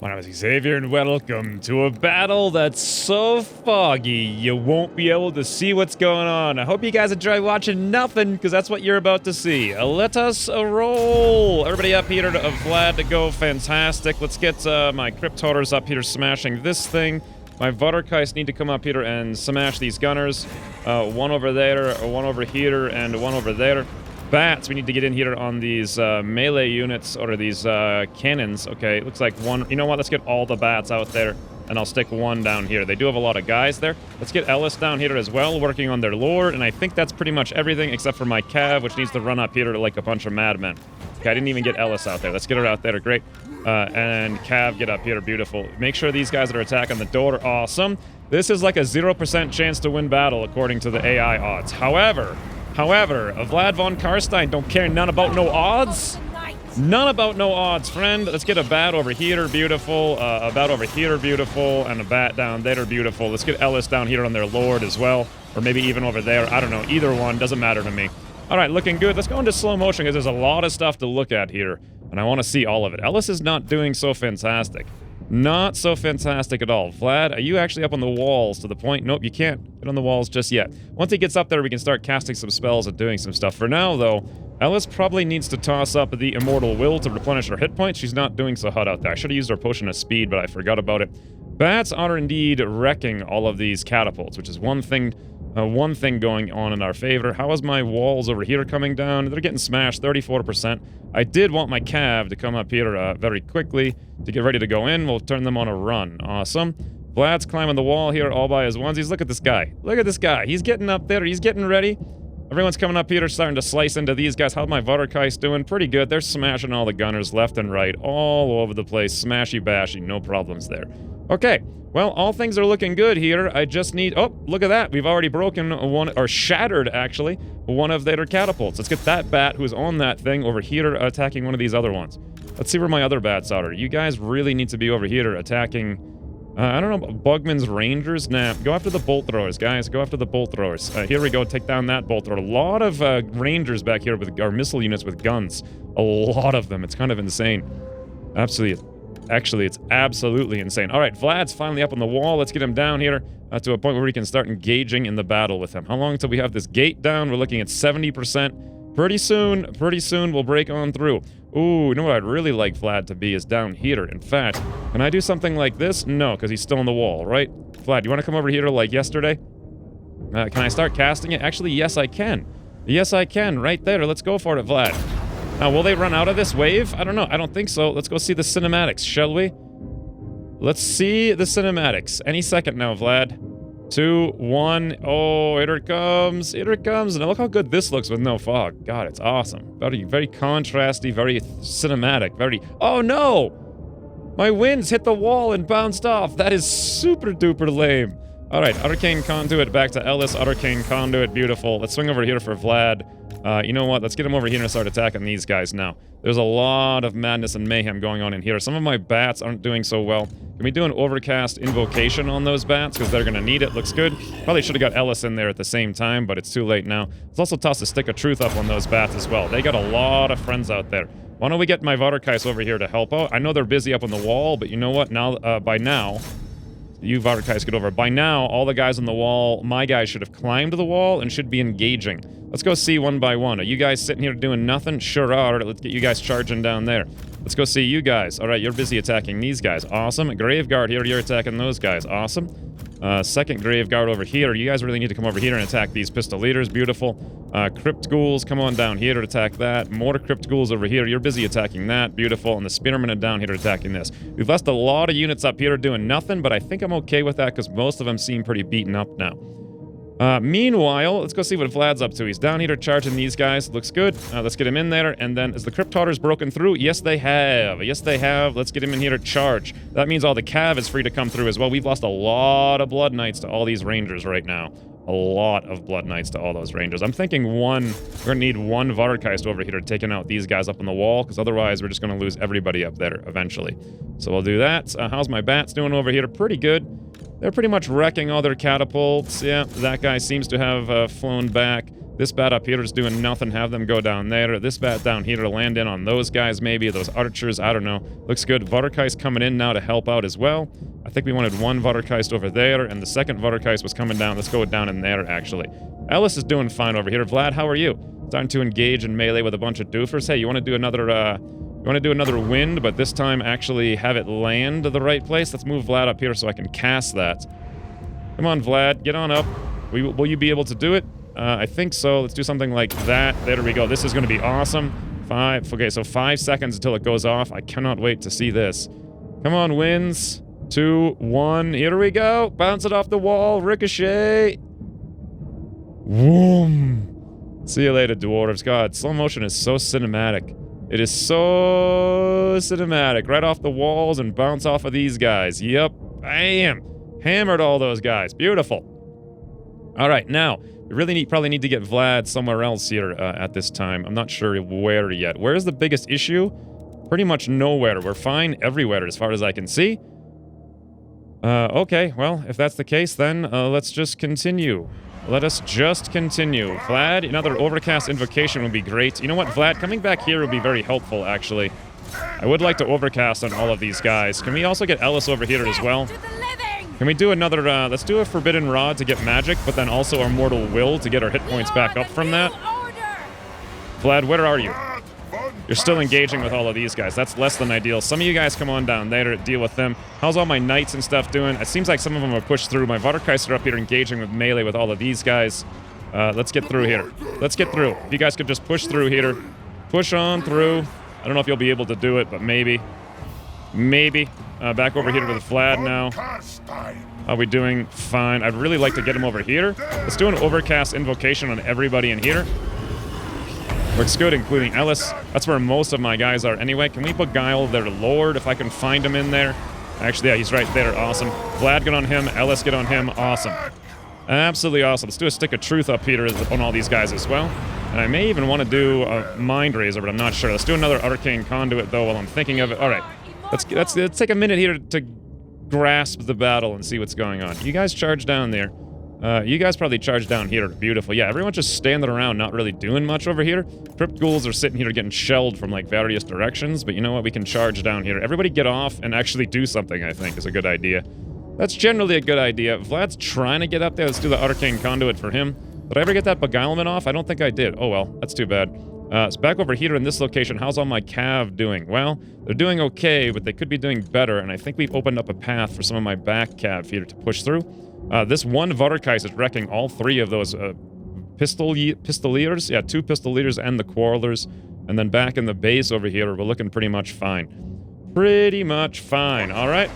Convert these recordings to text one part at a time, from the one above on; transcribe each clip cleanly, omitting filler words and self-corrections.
My name is Xavier, and welcome to a battle that's so foggy you won't be able to see what's going on. I hope you guys enjoy watching nothing, because that's what you're about to see. Let us roll! Everybody up here to Vlad to go. Fantastic. Let's get my Crypt Hoarders up here smashing this thing. My Vampires need to come up here and smash these gunners. One over there, one over here, and one over there. Bats, we need to get in here on these melee units, or these cannons. Okay, looks like one. You know what? Let's get all the bats out there, and I'll stick one down here. They do have a lot of guys there. Let's get Ellis down here as well, working on their lore, and I think that's pretty much everything except for my Cav, which needs to run up here like a bunch of madmen. Okay, I didn't even get Ellis out there. Let's get her out there. Great. And Cav, get up here. Beautiful. Make sure these guys that are attacking the door. Awesome. This is like a 0% chance to win battle, according to the AI odds. However, Vlad von Carstein don't care none about no odds. None about no odds, friend. Let's get a bat over here, beautiful. A bat over here, beautiful. And a bat down there, beautiful. Let's get Ellis down here on their lord as well. Or maybe even over there. I don't know. Either one. Doesn't matter to me. All right, looking good. Let's go into slow motion because there's a lot of stuff to look at here. And I want to see all of it. Ellis is not doing so fantastic. Not so fantastic at all. Vlad, are you actually up on the walls to the point? Nope, you can't get on the walls just yet. Once he gets up there, we can start casting some spells and doing some stuff. For now, though, Ellis probably needs to toss up the Immortal Will to replenish her hit points. She's not doing so hot out there. I should have used her potion of speed, but I forgot about it. Bats are indeed wrecking all of these catapults, which is one thing going on in our favor. How is my walls over here coming down? They're getting smashed, 34%. I did want my Cav to come up here very quickly to get ready to go in. We'll turn them on a run. Awesome. Vlad's climbing the wall here all by his onesies. Look at this guy. Look at this guy. He's getting up there. He's getting ready. Everyone's coming up here, starting to slice into these guys. How's my Vampires doing? Pretty good. They're smashing all the gunners left and right, all over the place. Smashy bashy, no problems there. Okay. Well, all things are looking good here. I just need... Oh, look at that. We've already broken one... Or shattered, actually, one of their catapults. Let's get that bat who's on that thing over here attacking one of these other ones. Let's see where my other bats are. You guys really need to be over here attacking... I don't know, Bugman's Rangers? Nah, go after the bolt throwers, guys. Go after the bolt throwers. Here we go. Take down that bolt thrower. A lot of Rangers back here with our missile units with guns. A lot of them. It's kind of insane. Absolutely. Actually, it's absolutely insane. All right, Vlad's finally up on the wall. Let's get him down here to a point where we can start engaging in the battle with him. How long until we have this gate down? We're looking at 70%. Pretty soon, we'll break on through. Ooh, you know what I'd really like Vlad to be is down here. In fact, can I do something like this? No, because he's still on the wall, right? Vlad, you want to come over here like yesterday? Can I start casting it? Actually, yes, I can. Yes, I can. Right there. Let's go for it, Vlad. Now, will they run out of this wave? I don't know. I don't think so. Let's go see the cinematics, shall we? Let's see the cinematics. Any second now, Vlad. 2, 1. Oh, here it comes. Here it comes. And look how good this looks with no fog. God, it's awesome. Very, very contrasty, very cinematic, very... Oh, no! My winds hit the wall and bounced off. That is super duper lame. All right, Arcane Conduit back to Ellis. Arcane Conduit, beautiful. Let's swing over here for Vlad. You know what? Let's get him over here and start attacking these guys now. There's a lot of madness and mayhem going on in here. Some of my bats aren't doing so well. Can we do an overcast invocation on those bats? Because they're going to need it. Looks good. Probably should have got Ellis in there at the same time, but it's too late now. Let's also toss a stick of truth up on those bats as well. They got a lot of friends out there. Why don't we get my Vampires over here to help out? I know they're busy up on the wall, but you know what? Now, by now... You Vampires get over. By now, all the guys on the wall, my guys should have climbed the wall and should be engaging. Let's go see one by one. Are you guys sitting here doing nothing? Sure are. Let's get you guys charging down there. Let's go see you guys. All right, you're busy attacking these guys. Awesome. Graveguard here, you're attacking those guys. Awesome. Second Graveguard over here. You guys really need to come over here and attack these pistol leaders. Beautiful. Crypt Ghouls, come on down here to attack that. More Crypt Ghouls over here. You're busy attacking that. Beautiful. And the Spearmen are down here attacking this. We've lost a lot of units up here doing nothing, but I think I'm okay with that because most of them seem pretty beaten up now. Meanwhile, let's go see what Vlad's up to. He's down here charging these guys. Looks good. Let's get him in there. And then, is the Crypt Hoarders broken through? Yes, they have. Yes, they have. Let's get him in here to charge. That means all the Cav is free to come through as well. We've lost a lot of Blood Knights to all these Rangers right now. A lot of Blood Knights to all those Rangers. I'm thinking we're going to need one Vampires over here taking out these guys up on the wall, because otherwise we're just going to lose everybody up there eventually. So we'll do that. How's my bats doing over here? Pretty good. They're pretty much wrecking all their catapults. Yeah, that guy seems to have flown back. This bat up here is doing nothing. Have them go down there. This bat down here to land in on those guys, maybe. Those archers, I don't know. Looks good. Vatergeist coming in now to help out as well. I think we wanted one Vatergeist over there, and the second Vatergeist was coming down. Let's go down in there, actually. Ellis is doing fine over here. Vlad, how are you? Starting to engage in melee with a bunch of doofers. Hey, you want to do another, wind, but this time actually have it land the right place? Let's move Vlad up here so I can cast that. Come on, Vlad. Get on up. Will you be able to do it? I think so. Let's do something like that. There we go. This is going to be awesome. Okay, so 5 seconds until it goes off. I cannot wait to see this. Come on, Xwynns. 2, 1. Here we go. Bounce it off the wall. Ricochet. Whoom. See you later, dwarves. God, slow motion is so cinematic. It is so cinematic. Right off the walls and bounce off of these guys. Yep. Bam. Hammered all those guys. Beautiful. All right, now... we really probably need to get Vlad somewhere else here at this time. I'm not sure where yet. Where's the biggest issue? Pretty much nowhere. We're fine everywhere as far as I can see. Okay, well, if that's the case, then let's just continue. Let us just continue. Vlad, another overcast invocation would be great. You know what, Vlad, coming back here would be very helpful, actually. I would like to overcast on all of these guys. Can we also get Ellis over here as well? Can we do another, let's do a Forbidden Rod to get magic, but then also our Mortal Will to get our hit points back up from that? Vlad, where are you? You're still engaging with all of these guys. That's less than ideal. Some of you guys come on down there to deal with them. How's all my knights and stuff doing? It seems like some of them are pushed through. My Vatergeist are up here engaging with melee with all of these guys. Let's get through here. Let's get through. If you guys could just push through here. Push on through. I don't know if you'll be able to do it, but maybe. Maybe. Back over here with Vlad now. How are we doing? Fine. I'd really like to get him over here. Let's do an overcast invocation on everybody in here. Looks good, including Ellis. That's where most of my guys are anyway. Can we beguile their lord if I can find him in there? Actually, yeah, he's right there. Awesome. Vlad, get on him. Ellis, get on him. Awesome. Absolutely awesome. Let's do a stick of truth up here on all these guys as well. And I may even want to do a mind razor, but I'm not sure. Let's do another arcane conduit, though, while I'm thinking of it. All right. Let's take a minute here to grasp the battle and see what's going on. You guys charge down there. You guys probably charge down here. Beautiful. Yeah, everyone's just standing around, not really doing much over here. Crypt ghouls are sitting here getting shelled from, like, various directions, but you know what? We can charge down here. Everybody get off and actually do something, I think, is a good idea. That's generally a good idea. Vlad's trying to get up there. Let's do the arcane conduit for him. Did I ever get that beguilement off? I don't think I did. Oh, well. That's too bad. It's back over here in this location. How's all my cav doing? Well, they're doing okay, but they could be doing better, and I think we've opened up a path for some of my back cav here to push through. This one Vatergeist is wrecking all 3 of those pistoliers. Yeah, 2 pistoliers and the quarrelers. And then back in the base over here, we're looking pretty much fine. Pretty much fine. All right.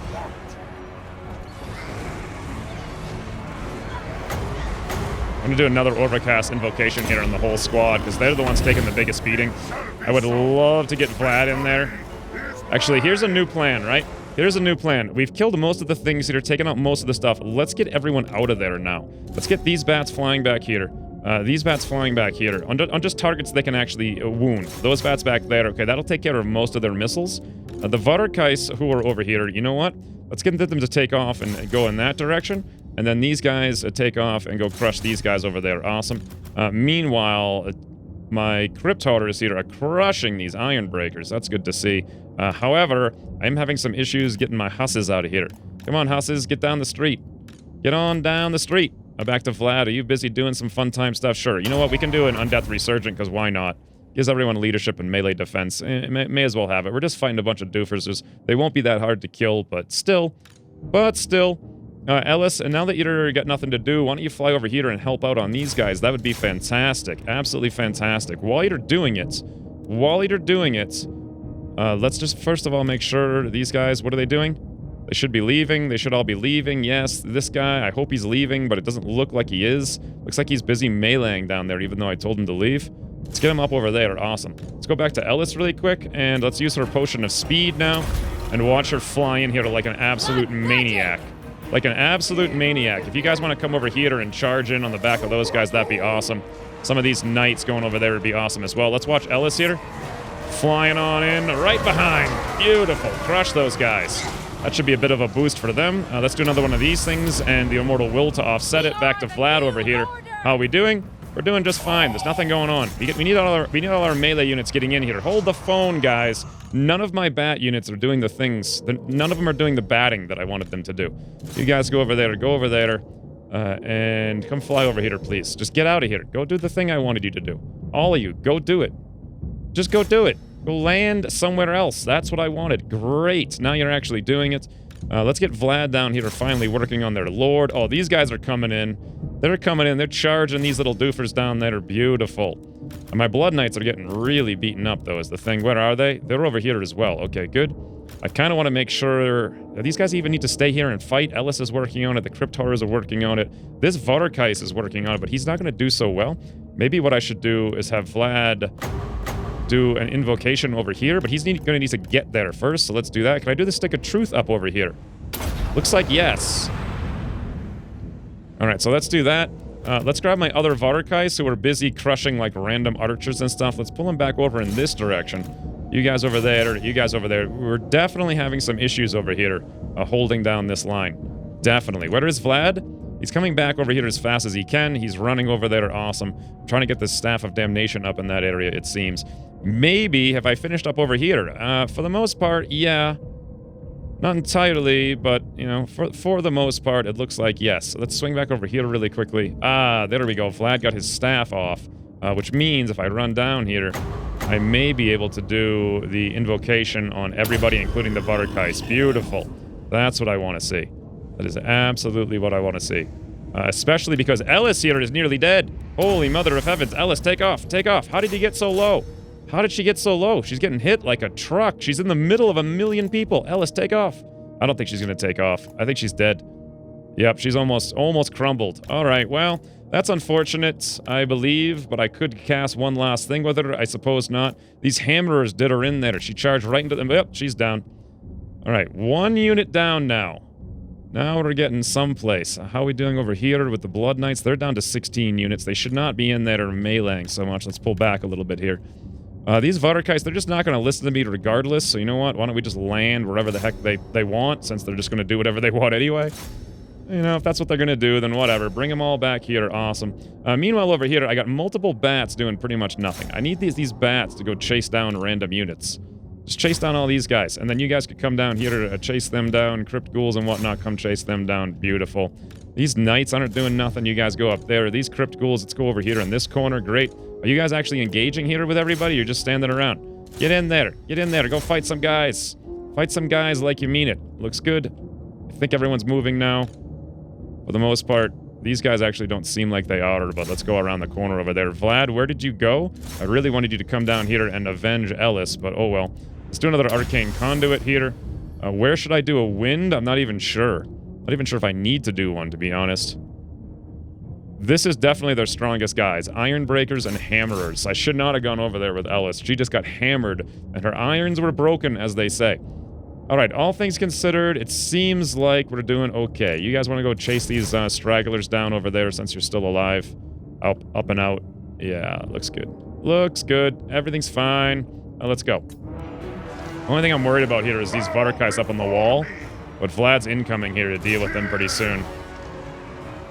I'm gonna do another overcast invocation here on the whole squad, because they're the ones taking the biggest beating. I would love to get Vlad in there. Actually, here's a new plan, right? Here's a new plan. We've killed most of the things here, taken out most of the stuff. Let's get everyone out of there now. Let's get these bats flying back here. These bats flying back here. On just targets they can actually wound. Those bats back there, okay, that'll take care of most of their missiles. The Vatergeist who are over here, you know what? Let's get them to take off and go in that direction. And then these guys take off and go crush these guys over there. Awesome. Meanwhile, my Crypt Hoarders here are crushing these Iron Breakers. That's good to see. However, I'm having some issues getting my husses out of here. Come on, husses, get down the street. Get on down the street. Back to Vlad. Are you busy doing some fun time stuff? Sure. You know what? We can do an Undeath Resurgent, because why not? Gives everyone leadership and melee defense. May as well have it. We're just fighting a bunch of doofers. They won't be that hard to kill, but still. Ellis, and now that you've got nothing to do, why don't you fly over here and help out on these guys? That would be fantastic. Absolutely fantastic. While you're doing it, let's just first of all make sure these guys, what are they doing? They should be leaving. They should all be leaving. Yes, this guy, I hope he's leaving, but it doesn't look like he is. Looks like he's busy meleeing down there, even though I told him to leave. Let's get him up over there. Awesome. Let's go back to Ellis really quick, and let's use her potion of speed now, and watch her fly in here like an absolute maniac. Like an absolute maniac. If you guys want to come over here and charge in on the back of those guys, that'd be awesome. Some of these knights going over there would be awesome as well. Let's watch Ellis here. Flying on in, right behind. Beautiful. Crush those guys. That should be a bit of a boost for them. Let's do another one of these things, and the Immortal Will to offset it. Back to Vlad over here. How are we doing? We're doing just fine. There's nothing going on. We need all our melee units getting in here. Hold the phone, guys. None of my bat units are doing the things. None of them are doing the batting that I wanted them to do. You guys go over there. Go over there. And come fly over here, please. Just get out of here. Go do the thing I wanted you to do. All of you, go do it. Just go do it. Go land somewhere else. That's what I wanted. Great. Now you're actually doing it. Let's get Vlad down here finally working on their lord. Oh, these guys are coming in. They're coming in. They're charging these little doofers down there. Beautiful. And my Blood Knights are getting really beaten up, though, is the thing. Where are they? They're over here as well. Okay, good. I kind of want to make sure... These guys even need to stay here and fight. Ellis is working on it. The Crypt Horrors are working on it. This Varkais is working on it, but he's not going to do so well. Maybe what I should do is have Vlad do an invocation over here, but he's going to need to get there first, so let's do that. Can I do the Stick of Truth up over here? Looks like yes. Alright, so let's do that. Let's grab my other Varkais who are busy crushing like random archers and stuff. Let's pull them back over in this direction. You guys over there, you guys over there. We're definitely having some issues over here holding down this line. Definitely. Where is Vlad? He's coming back over here as fast as he can. He's running over there. Awesome. I'm trying to get the Staff of Damnation up in that area, it seems. Maybe have I finished up over here? For the most part, yeah. Not entirely, but, you know, for the most part, it looks like yes. So let's swing back over here really quickly. Ah, there we go. Vlad got his staff off, which means if I run down here, I may be able to do the invocation on everybody, including the Varkais. Beautiful. That's what I want to see. That is absolutely what I want to see. Especially because Ellis here is nearly dead. Holy mother of heavens. Ellis, take off. Take off. How did he get so low? How did she get so low? She's getting hit like a truck. She's in the middle of 1 million people. Ellis, take off. I don't think she's going to take off. I think she's dead. Yep, she's almost crumbled. All right, well, that's unfortunate, I believe, but I could cast one last thing with her. I suppose not. These hammerers did her in there. She charged right into them. Yep, she's down. All right, 1 unit down now. Now we're getting someplace. How are we doing over here with the Blood Knights? They're down to 16 units. They should not be in there meleeing so much. Let's pull back a little bit here. These Varkais, they're just not going to listen to me regardless, so you know what? Why don't we just land wherever the heck they want, since they're just going to do whatever they want anyway? You know, if that's what they're going to do, then whatever. Bring them all back here. Awesome. Meanwhile, over here, I got multiple bats doing pretty much nothing. I need these bats to go chase down random units. Just chase down all these guys, and then you guys could come down here to chase them down. Crypt ghouls and whatnot, come chase them down. Beautiful. These knights aren't doing nothing. You guys go up there. These crypt ghouls, let's go over here in this corner. Great. Are you guys actually engaging here with everybody? You're just standing around. Get in there. Get in there. Go fight some guys. Fight some guys like you mean it. Looks good. I think everyone's moving now. For the most part, these guys actually don't seem like they are, but let's go around the corner over there. Vlad, where did you go? I really wanted you to come down here and avenge Ellis, but oh well. Let's do another Arcane Conduit here. Where should I do a wind? I'm not even sure. Not even sure if I need to do one, to be honest. This is definitely their strongest guys. Iron Breakers and Hammerers. I should not have gone over there with Ellis. She just got hammered, and her irons were broken, as they say. Alright, all things considered, it seems like we're doing okay. You guys want to go chase these stragglers down over there since you're still alive? Up and out. Yeah, looks good. Looks good. Everything's fine. Let's go. The only thing I'm worried about here is these Varkais up on the wall. But Vlad's incoming here to deal with them pretty soon.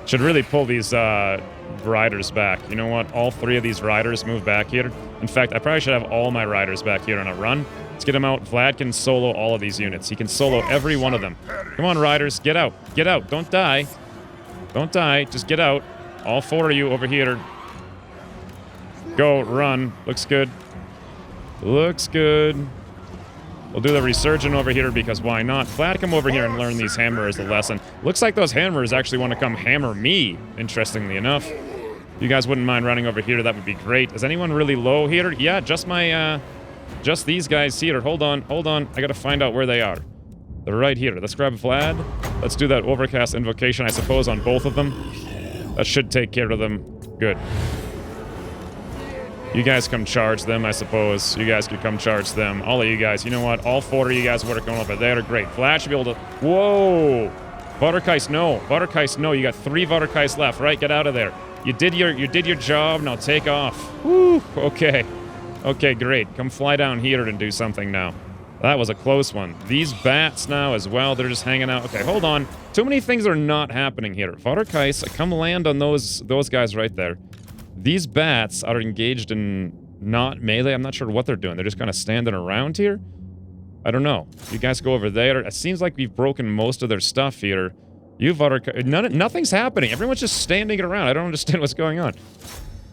Should really pull these riders back. You know what? All 3 of these riders move back here. In fact, I probably should have all my riders back here on a run. Let's get them out. Vlad can solo all of these units. He can solo every one of them. Come on, riders. Get out. Get out. Don't die. Don't die. Just get out. All 4 of you over here. Go. Run. Looks good. Looks good. We'll do the Resurgent over here because why not? Vlad, come over here and learn these hammerers a lesson. Looks like those hammerers actually want to come hammer me, interestingly enough. If you guys wouldn't mind running over here, that would be great. Is anyone really low here? Yeah, just my, just these guys here. Hold on, hold on. I gotta find out where they are. They're right here. Let's grab Vlad. Let's do that Overcast Invocation, I suppose, on both of them. That should take care of them. Good. You guys come charge them, I suppose. You guys could come charge them. All of you guys. You know what? All 4 of you guys working over there. Great. Vlad should be able to... Whoa! Varkais, no. Varkais, no. You got 3 Varkais left, right? Get out of there. You did your job. Now take off. Woo! Okay. Okay, great. Come fly down here and do something now. That was a close one. These bats now as well. They're just hanging out. Okay, hold on. Too many things are not happening here. Varkais, come land on those guys right there. These bats are engaged in not melee. I'm not sure what they're doing. They're just kind of standing around here. I don't know. You guys go over there. It seems like we've broken most of their stuff here. Nothing's happening. Everyone's just standing around. I don't understand what's going on.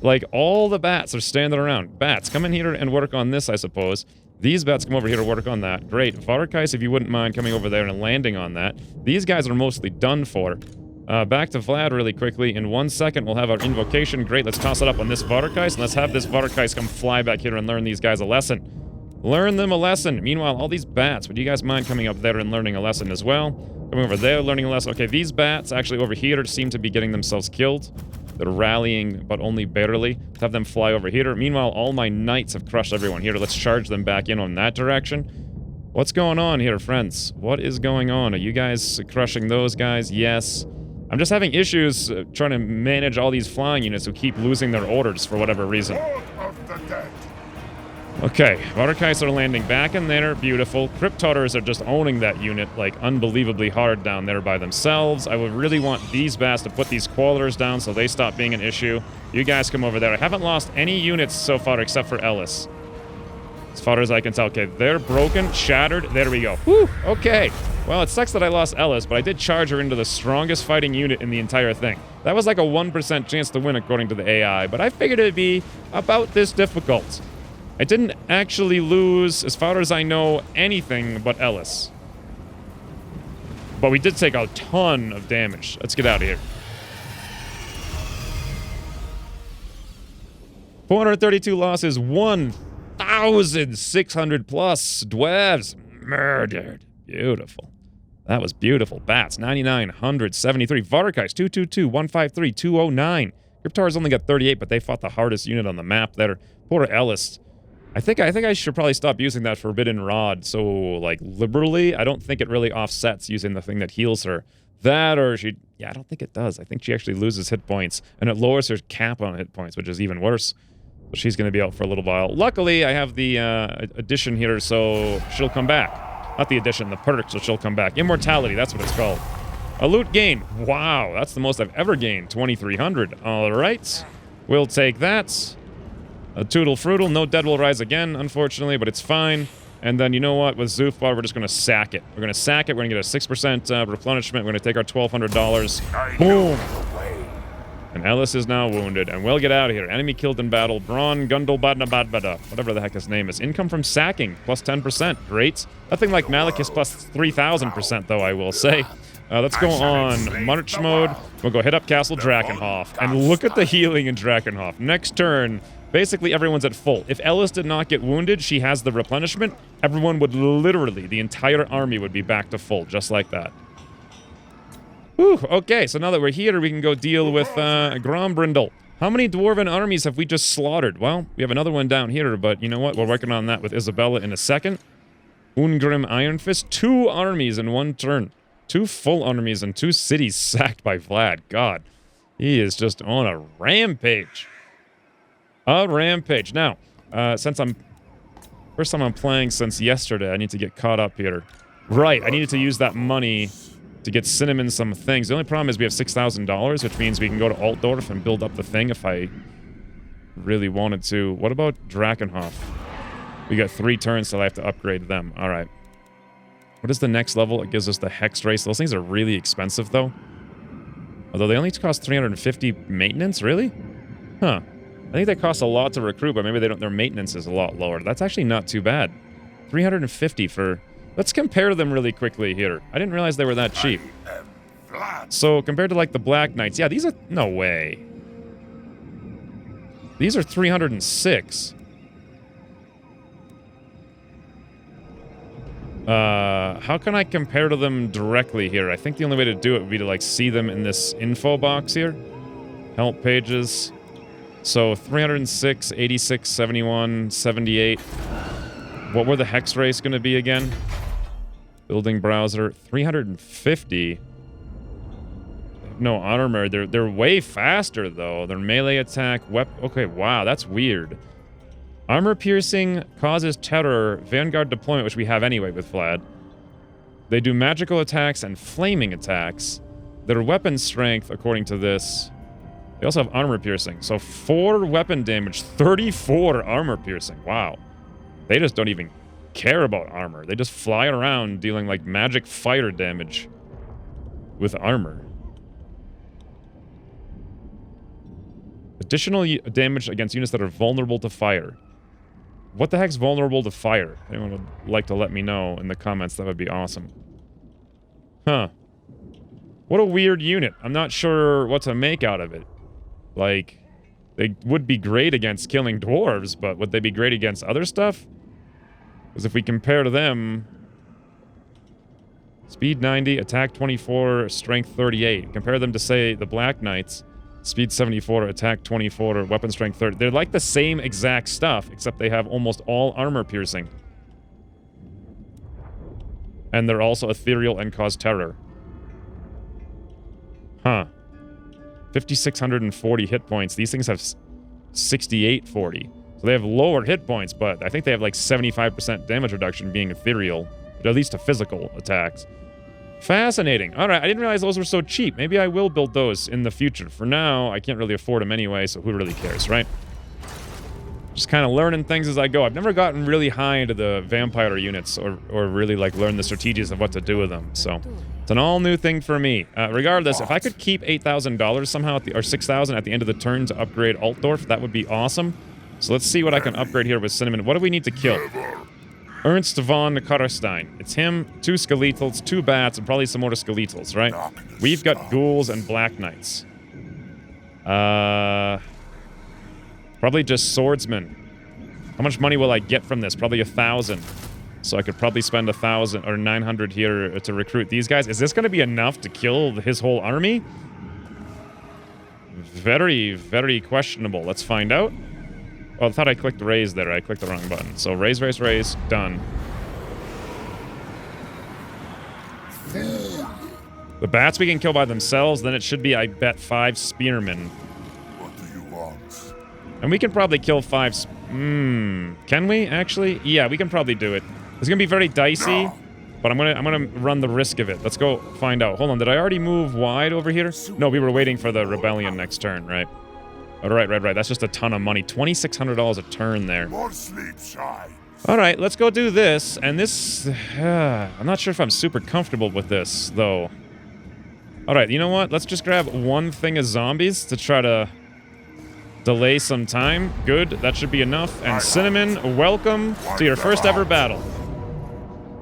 Like, all the bats are standing around. Bats, come in here and work on this, I suppose. These bats come over here to work on that. Great. Varkais, if you wouldn't mind coming over there and landing on that. These guys are mostly done for. Back to Vlad really quickly. In 1 second, we'll have our invocation. Great, let's toss it up on this Varkais, and let's have this Varkais come fly back here and learn these guys a lesson. Learn them a lesson. Meanwhile, all these bats, would you guys mind coming up there and learning a lesson as well? Coming over there, learning a lesson. Okay, these bats actually over here seem to be getting themselves killed. They're rallying, but only barely. Let's have them fly over here. Meanwhile, all my knights have crushed everyone here. Let's charge them back in on that direction. What's going on here, friends? What is going on? Are you guys crushing those guys? Yes. I'm just having issues trying to manage all these flying units who keep losing their orders for whatever reason. Okay, Varkais are landing back in there. Beautiful. Cryptotters are just owning that unit, like, unbelievably hard down there by themselves. I would really want these bats to put these Quallers down so they stop being an issue. You guys come over there. I haven't lost any units so far except for Ellis. As far as I can tell. Okay, they're broken, shattered. There we go. Whew, okay. Well, it sucks that I lost Ellis, but I did charge her into the strongest fighting unit in the entire thing. That was like a 1% chance to win according to the AI, but I figured it'd be about this difficult. I didn't actually lose, as far as I know, anything but Ellis. But we did take a ton of damage. Let's get out of here. 432 losses, 1,600 plus dwarves murdered. Beautiful. That was beautiful. Bats, 9,973. Varkais, 222, 153, 209. Cryptar's only got 38, but they fought the hardest unit on the map there. Poor Ellis. I think I should probably stop using that Forbidden Rod so, like, liberally. I don't think it really offsets using the thing that heals her. That or she... Yeah, I don't think it does. I think she actually loses hit points, and it lowers her cap on hit points, which is even worse. So she's going to be out for a little while. Luckily, I have the addition here, so she'll come back. Not the addition, the perk, so she'll come back. Immortality, that's what it's called. A loot gain. Wow, that's the most I've ever gained. 2,300. All right. We'll take that. A Toodle Fruitle. No dead will rise again, unfortunately, but it's fine. And then, you know what? With Zhufbar, we're just going to sack it. We're going to sack it. We're going to get a 6% replenishment. We're going to take our $1,200. Boom! And Ellis is now wounded, and we'll get out of here. Enemy killed in battle. Braun Gundalbadnabadbada. Whatever the heck his name is. Income from sacking, plus 10%. Great. Nothing like Malekith plus 3,000%, though, I will say. Let's go on March mode. We'll go hit up Castle Drakenhof. And look at the healing in Drakenhof. Next turn... Basically, everyone's at full. If Ellis did not get wounded, she has the replenishment. Everyone would literally, the entire army would be back to full, just like that. Whew, okay, so now that we're here, we can go deal with Grombrindle. How many dwarven armies have we just slaughtered? Well, we have another one down here, but you know what? We're working on that with Isabella in a second. Ungrim Iron Fist, 2 armies in 1 turn. 2 full armies and 2 cities sacked by Vlad. God, he is just on a rampage. A rampage. Now, since first time I'm playing since yesterday, I need to get caught up here. Right, I needed to use that money to get Cinnamon some things. The only problem is we have $6,000, which means we can go to Altdorf and build up the thing if I really wanted to. What about Drakenhof? We got 3 turns till I have to upgrade them. All right. What is the next level? It gives us the Hex Race. Those things are really expensive, though. Although they only cost 350 maintenance, really? Huh. I think they cost a lot to recruit, but maybe their maintenance is a lot lower. That's actually not too bad. 350 for... Let's compare them really quickly here. I didn't realize they were that cheap. So, compared to, like, the Black Knights... Yeah, these are... No way. These are 306. How can I compare to them directly here? I think the only way to do it would be to, like, see them in this info box here. Help pages... So, 306, 86, 71, 78. What were the Hex Race going to be again? Building browser. 350. No armor. They're way faster, though. Their melee attack, okay, wow, that's weird. Armor piercing causes terror. Vanguard deployment, which we have anyway with Vlad. They do magical attacks and flaming attacks. Their weapon strength, according to this... They also have armor piercing. So 4 weapon damage, 34 armor piercing. Wow. They just don't even care about armor. They just fly around dealing like magic fire damage with armor. Additional damage against units that are vulnerable to fire. What the heck's vulnerable to fire? Anyone would like to let me know in the comments, that would be awesome. Huh. What a weird unit. I'm not sure what to make out of it. Like, they would be great against killing dwarves, but would they be great against other stuff? Because if we compare to them... Speed 90, attack 24, strength 38. Compare them to, say, the Black Knights. Speed 74, attack 24, weapon strength 30. They're like the same exact stuff, except they have almost all armor piercing. And they're also ethereal and cause terror. Huh. 5,640 hit points. These things have 6,840. So they have lower hit points, but I think they have like 75% damage reduction being ethereal. At least to physical attacks. Fascinating. Alright, I didn't realize those were so cheap. Maybe I will build those in the future. For now, I can't really afford them anyway, so who really cares, right? Just kind of learning things as I go. I've never gotten really high into the vampire units or really like learn the strategies of what to do with them. So it's an all new thing for me. Regardless, if I could keep $8,000 somehow at the, or $6,000 at the end of the turn to upgrade Altdorf, that would be awesome. So let's see what I can upgrade here with Cinnamon. What do we need to kill? Ernst von Carstein. It's him, 2 skeletals, 2 bats, and probably some more skeletals, right? We've got ghouls and black knights. Probably just swordsmen. How much money will I get from this? Probably 1,000. So I could probably spend 1,000 or 900 here to recruit these guys. Is this going to be enough to kill his whole army? Very, very questionable. Let's find out. Oh, I thought I clicked raise there. I clicked the wrong button. So raise, raise, raise. Done. The bats we can kill by themselves. Then it should be, I bet, 5 spearmen. What do you want? And we can probably kill 5... Can we, actually? Yeah, we can probably do it. It's gonna be very dicey, but I'm gonna run the risk of it. Let's go find out. Hold on, did I already move wide over here? No, we were waiting for the rebellion next turn, right? All right, right. That's just a ton of money. $2,600 a turn there. More sleep, shy. All right, let's go do this. And this... I'm not sure if I'm super comfortable with this, though. All right, you know what? Let's just grab one thing of zombies to try to delay some time. Good, that should be enough. And Cinnamon, welcome to your first ever battle.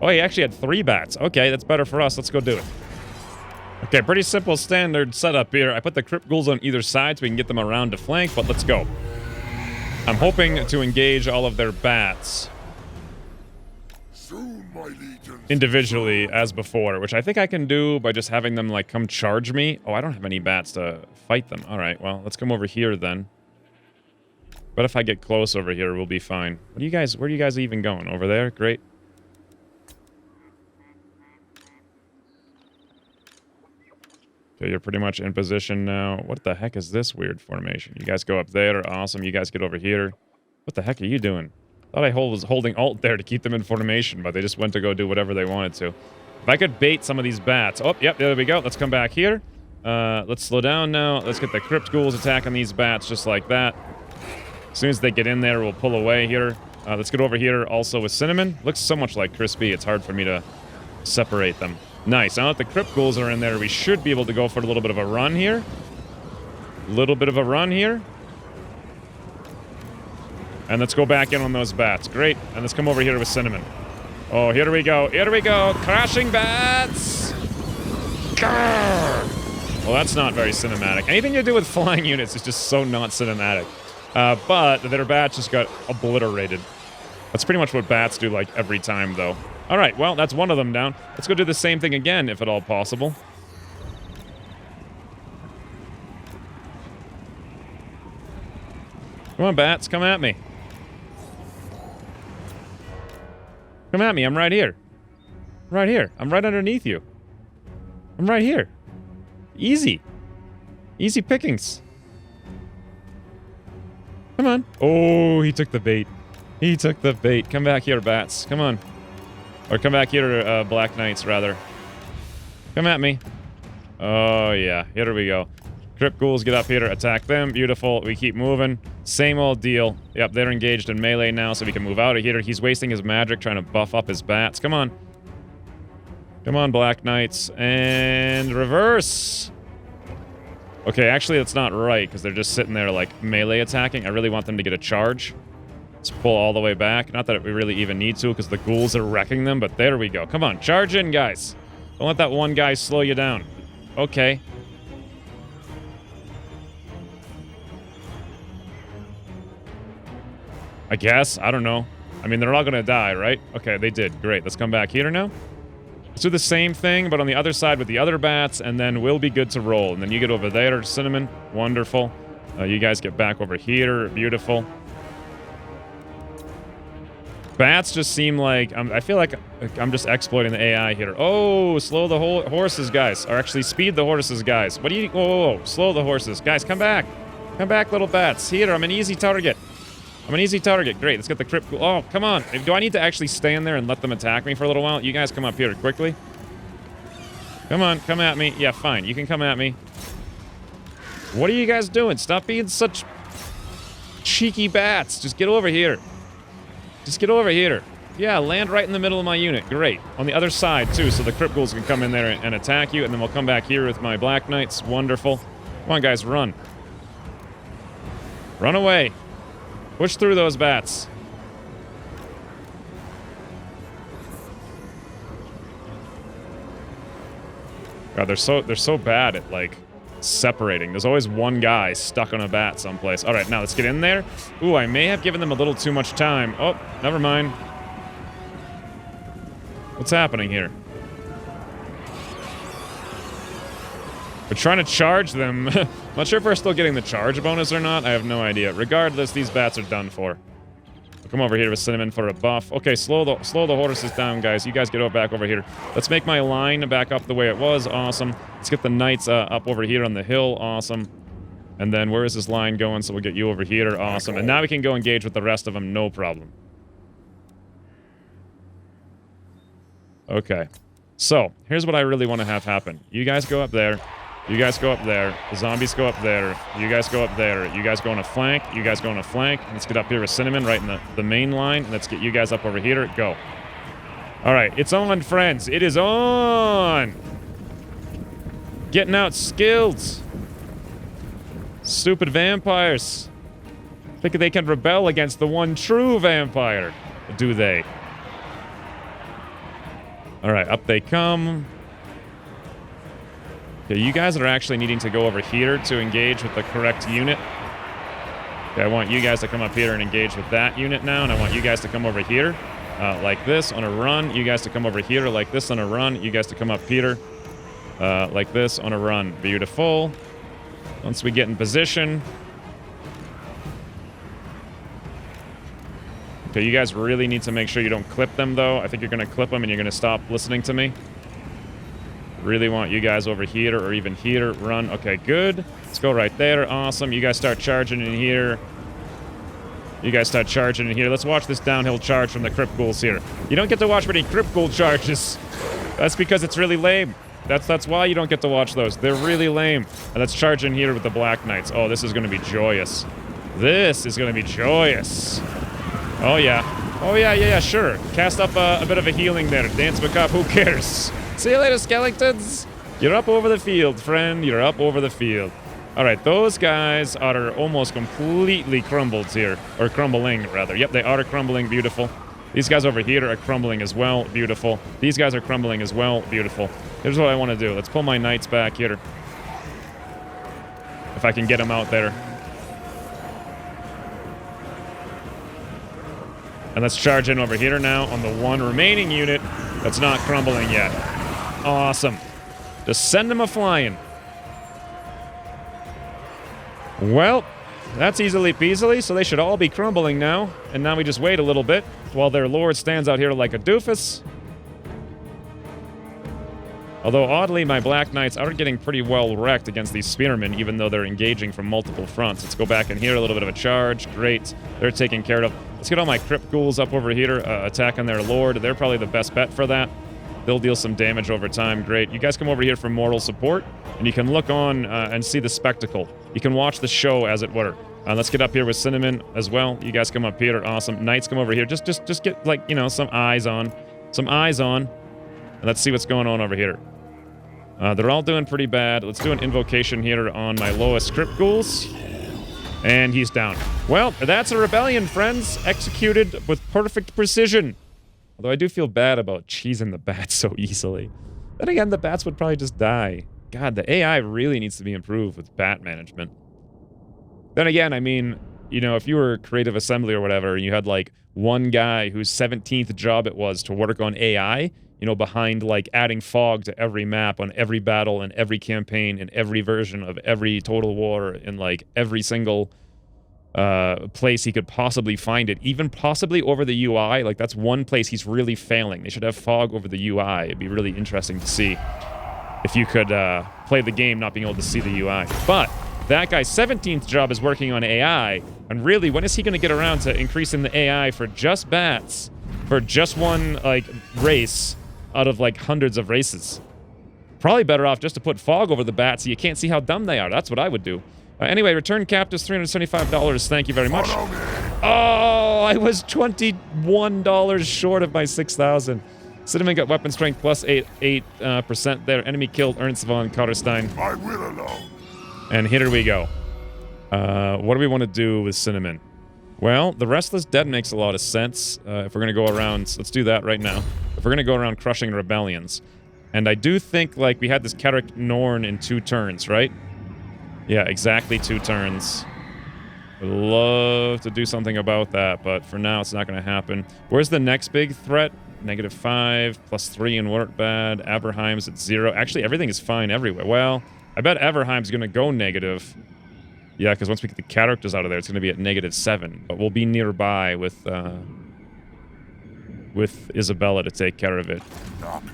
Oh, he actually had 3 bats. Okay, that's better for us. Let's go do it. Okay, pretty simple standard setup here. I put the crypt ghouls on either side so we can get them around to flank, but let's go. I'm hoping to engage all of their bats Soon, my legions. individually as before, which I think I can do by just having them like come charge me. Oh, I don't have any bats to fight them. All right, well, let's come over here then. But if I get close over here, we'll be fine. Where are you guys even going? Over there? Great. Okay, you're pretty much in position now. What the heck is this weird formation? You guys go up there. Awesome. You guys get over here. What the heck are you doing? Thought I was holding Alt there to keep them in formation, but they just went to go do whatever they wanted to. If I could bait some of these bats. Oh, yep, there we go. Let's come back here. Let's slow down now. Let's get the Crypt Ghouls attacking these bats just like that. As soon as they get in there, we'll pull away here. Let's get over here also with Cinnamon. Looks so much like Crispy, it's hard for me to separate them. Nice. Now that the Crypt Ghouls are in there, we should be able to go for a little bit of a run here. And let's go back in on those bats. Great. And let's come over here with Cinnamon. Oh, here we go. Here we go. Crashing bats! Grrr! Well, that's not very cinematic. Anything to do with flying units is just so not cinematic. But their bats just got obliterated. That's pretty much what bats do like every time, though. All right, well, that's one of them down. Let's go do the same thing again, if at all possible. Come on, bats, come at me. Come at me, I'm right here. Right here. I'm right underneath you. I'm right here. Easy. Easy pickings. Come on. Oh, he took the bait. He took the bait. Come back here, bats. Come on. Or come back here, Black Knights, rather. Come at me. Oh, yeah. Here we go. Crypt ghouls get up here to attack them. Beautiful. We keep moving. Same old deal. Yep, they're engaged in melee now, so we can move out of here. He's wasting his magic trying to buff up his bats. Come on. Come on, Black Knights. And reverse. Okay, actually, that's not right, because they're just sitting there, like, melee attacking. I really want them to get a charge. Let's pull all the way back. Not that we really even need to, because the ghouls are wrecking them, but there we go. Come on, charge in, guys. Don't let that one guy slow you down. Okay. I guess. I don't know. I mean, they're all gonna die, right? Okay, they did. Great. Let's come back here now. Let's do the same thing, but on the other side with the other bats, and then we'll be good to roll. And then you get over there, Cinnamon. Wonderful. You guys get back over here. Beautiful. Bats just seem like... I feel like I'm just exploiting the AI here. Oh, slow the horses, guys. Or actually, speed the horses, guys. What do you... Whoa. Slow the horses. Guys, come back. Come back, little bats. Here, I'm an easy target. I'm an easy target. Great, let's get the crypt. Oh, come on. Do I need to actually stand there and let them attack me for a little while? You guys come up here quickly. Come on, come at me. Yeah, fine. You can come at me. What are you guys doing? Stop being such cheeky bats. Just get over here. Just get over here. Yeah, land right in the middle of my unit. Great. On the other side, too, so the crypt ghouls can come in there and attack you, and then we'll come back here with my Black Knights. Wonderful. Come on, guys, run. Run away. Push through those bats. God, they're so bad at, like, separating. There's always one guy stuck on a bat someplace. All right, now let's get in there. Ooh, I may have given them a little too much time. Oh, never mind. What's happening here? We're trying to charge them. Not sure if we're still getting the charge bonus or not. I have no idea. Regardless, these bats are done for. We'll come over here with Cinnamon for a buff. Okay, slow the horses down, guys. You guys get back over here. Let's make my line back up the way it was. Awesome. Let's get the knights up over here on the hill. Awesome. And then where is this line going? So we'll get you over here. Awesome. And now we can go engage with the rest of them. No problem. Okay. So, here's what I really want to have happen. You guys go up there. You guys go up there. The zombies go up there. You guys go up there. You guys go on a flank. You guys go on a flank. Let's get up here with Cinnamon right in the main line. Let's get you guys up over here. Go. All right. It's on, friends. It is on. Getting out skills. Stupid vampires. Think they can rebel against the one true vampire. Do they? All right. Up they come. Okay, you guys are actually needing to go over here to engage with the correct unit. Okay, I want you guys to come up here and engage with that unit now, and I want you guys to come over here like this on a run. You guys to come over here like this on a run. You guys to come up here like this on a run. Beautiful. Once we get in position. Okay, you guys really need to make sure you don't clip them, though. I think you're going to clip them and you're going to stop listening to me. Really want you guys over here or even here. Run. Okay, good. Let's go right there. Awesome. You guys start charging in here. You guys start charging in here. Let's watch this downhill charge from the crypt ghouls here. You don't get to watch many crypt ghoul charges. That's because it's really lame. That's why you don't get to watch those. They're really lame. And let's charge in here with the Black Knights. Oh, this is going to be joyous. This is going to be joyous. Oh, yeah. Oh, yeah, sure. Cast up a bit of a healing there. Dance Macabre, who cares? See you later, skeletons. You're up over the field, friend. You're up over the field. All right, those guys are almost completely crumbled here. Or crumbling, rather. Yep, they are crumbling. Beautiful. These guys over here are crumbling as well. Beautiful. These guys are crumbling as well. Beautiful. Here's what I want to do. Let's pull my knights back here. If I can get them out there. And let's charge in over here now on the one remaining unit that's not crumbling yet. Awesome. Just send them a-flying. Well, that's easily peasily, so they should all be crumbling now. And now we just wait a little bit while their lord stands out here like a doofus. Although, oddly, my Black Knights are getting pretty well wrecked against these spearmen, even though they're engaging from multiple fronts. Let's go back in here, a little bit of a charge. Great. They're taken care of. Let's get all my crypt ghouls up over here, attacking their lord. They're probably the best bet for that. They'll deal some damage over time. Great. You guys come over here for moral support, and you can look on and see the spectacle. You can watch the show, as it were. Let's get up here with Cinnamon as well. You guys come up here. Awesome. Knights, come over here. Just get, like, you know, some eyes on. Some eyes on. And let's see what's going on over here. They're all doing pretty bad. Let's do an invocation here on my lowest script ghouls. And he's down. Well, that's a rebellion, friends. Executed with perfect precision. Although I do feel bad about cheesing the bats so easily. Then again, the bats would probably just die. God, the AI really needs to be improved with bat management. Then again, I mean, you know, if you were creative assembly or whatever, and you had, like, one guy whose 17th job it was to work on AI, you know, behind, like, adding fog to every map on every battle and every campaign and every version of every Total War in, like, every single place he could possibly find it, even possibly over the UI. Like, that's one place he's really failing. They should have fog over the UI. It'd be really interesting to see if you could play the game not being able to see the UI. But that guy's 17th job is working on AI, and really, when is he going to get around to increasing the AI for just bats, for just one, like, race out of, like, hundreds of races? Probably better off just to put fog over the bats so you can't see how dumb they are. That's what I would do. Anyway, return captives, $375. Thank you very much. Oh, I was $21 short of my 6,000. Cinnamon got weapon strength plus 8% there. Enemy killed Ernst von Carstein. I will alone. And here we go. What do we want to do with Cinnamon? Well, the Restless Dead makes a lot of sense. If we're going to go around... Let's do that right now. If we're going to go around crushing rebellions. And I do think, like, we had this Carrick Norn in 2 turns, right? Yeah, exactly 2 turns. Would love to do something about that, but for now it's not going to happen. Where's the next big threat? -5, +3 in work bad. Aberheim's at 0. Actually, everything is fine everywhere. Well, I bet Everheim's going to go negative. Yeah, because once we get the characters out of there, it's going to be at -7. But we'll be nearby with Isabella to take care of it.